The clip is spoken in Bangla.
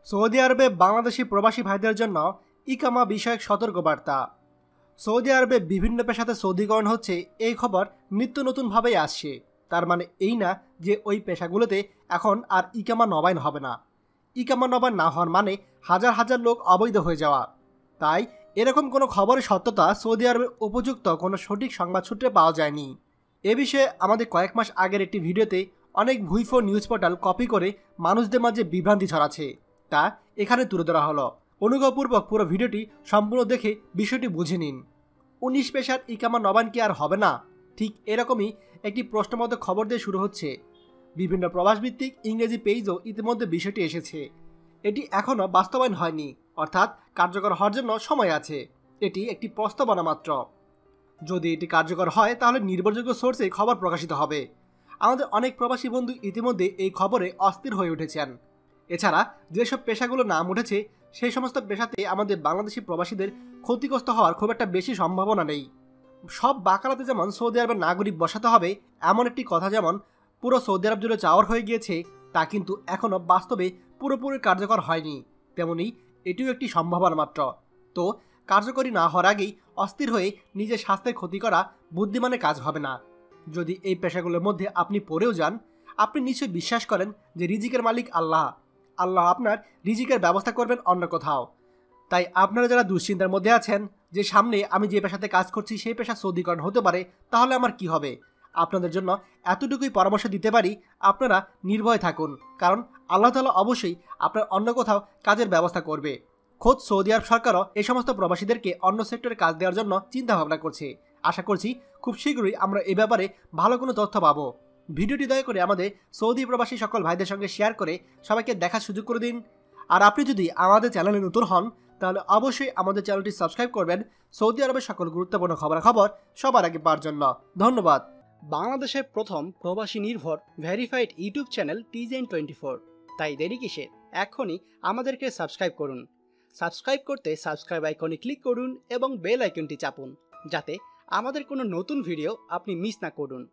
সৌদি আরবে বাংলাদেশি প্রবাসী ভাইদের জন্য ইকামা বিষয়ক সতর্কবার্তা। সৌদি আরবে বিভিন্ন পেশাতে সৌদিকরণ হচ্ছে, এই খবর নিত্য নতুনভাবেই আসছে। তার মানে এই না যে ওই পেশাগুলোতে এখন আর ইকামা নবায়ন হবে না। ইকামা নবায়ন না হওয়ার মানে হাজার হাজার লোক অবৈধ হয়ে যাওয়া। তাই এরকম কোনো খবরের সত্যতা সৌদি আরবের উপযুক্ত কোনো সঠিক সংবাদ সূত্রে পাওয়া যায়নি। এ বিষয়ে আমাদের কয়েক মাস আগের একটি ভিডিওতে অনেক ভুইফো নিউজ পোর্টাল কপি করে মানুষদের মাঝে বিভ্রান্তি ছড়াচ্ছে, তা এখানে তুলে ধরা হলো। অনুগ্রহপূর্বক পুরো ভিডিওটি সম্পূর্ণ দেখে বিষয়টি বুঝে নিন। 19 পেশার ইকামা নবায়ন কি আর হবে না? ঠিক এরকমই একটি প্রশ্নবোধক খবর দিয়ে শুরু হচ্ছে। বিভিন্ন প্রবাসভিত্তিক ইংরেজি পেজও ইতিমধ্যে বিষয়টি এসেছে। এটি এখনও বাস্তবায়ন হয়নি, অর্থাৎ কার্যকর হওয়ার জন্য সময় আছে। এটি একটি প্রস্তাবনা মাত্র। যদি এটি কার্যকর হয় তাহলে নির্ভরযোগ্য সোর্সে খবর প্রকাশিত হবে। আমাদের অনেক প্রবাসী বন্ধু ইতিমধ্যে এই খবরে অস্থির হয়ে উঠেছেন। এছাড়া যেসব পেশাগুলো নাম উঠেছে সেই সমস্ত পেশাতে আমাদের বাংলাদেশি প্রবাসীদের ক্ষতিগ্রস্ত হওয়ার খুব একটা বেশি সম্ভাবনা নেই। সব বাকালাতে যেমন সৌদি আরবের নাগরিক বসাতে হবে, এমন একটি কথা যেমন পুরো সৌদি আরব জুড়ে চাওয়ার হয়ে গিয়েছে, তা কিন্তু এখনও বাস্তবে পুরোপুরি কার্যকর হয়নি। তেমনি এটিও একটি সম্ভাবনা মাত্র। তো কার্যকরী না হওয়ার আগেই অস্থির হয়ে নিজের স্বাস্থ্যের ক্ষতি করা বুদ্ধিমানের কাজ হবে না। যদি এই পেশাগুলোর মধ্যে আপনি পড়েও যান, আপনি নিশ্চয়ই বিশ্বাস করেন যে রিজিকের মালিক আল্লাহ। আল্লাহ আপনার রিজিকের ব্যবস্থা করবেন অন্য কোথাও। তাই আপনারা যারা দুশ্চিন্তার মধ্যে আছেন যে সামনে আমি যে পেশাতে কাজ করছি সেই পেশা সৌদিকরণ হতে পারে, তাহলে আমার কি হবে, আপনাদের জন্য এতটুকুই পরামর্শ দিতে পারি, আপনারা নির্ভয় থাকুন। কারণ আল্লাহ তাআলা অবশ্যই আপনার অন্য কোথাও কাজের ব্যবস্থা করবে। খোদ সৌদি আরব সরকারও এই সমস্ত প্রবাসীদেরকে অন্য সেক্টরে কাজ দেওয়ার জন্য চিন্তা ভাবনা করছে। আশা করছি খুব শীঘ্রই আমরা এ ব্যাপারে ভালো কোনো তথ্য পাবো। ভিডিওটি দয়া করে আমাদের সৌদি প্রবাসী সকল ভাইদের সঙ্গে শেয়ার করে সবাইকে দেখার সুযোগ করে দিন। আর আপনি যদি আমাদের চ্যানেলে নতুন হন তাহলে অবশ্যই আমাদের চ্যানেলটি সাবস্ক্রাইব করবেন সৌদি আরবের সকল গুরুত্বপূর্ণ খবরাখবর সবার আগে পাওয়ার জন্য। ধন্যবাদ। বাংলাদেশের প্রথম প্রবাসী নির্ভর ভেরিফাইড ইউটিউব চ্যানেল TJN24। তাই দেরি কিসের, এখনই আমাদেরকে সাবস্ক্রাইব করুন। সাবস্ক্রাইব করতে সাবস্ক্রাইব আইকনে ক্লিক করুন এবং বেল আইকনটি চাপুন, যাতে আমাদের কোনো নতুন ভিডিও আপনি মিস না করুন।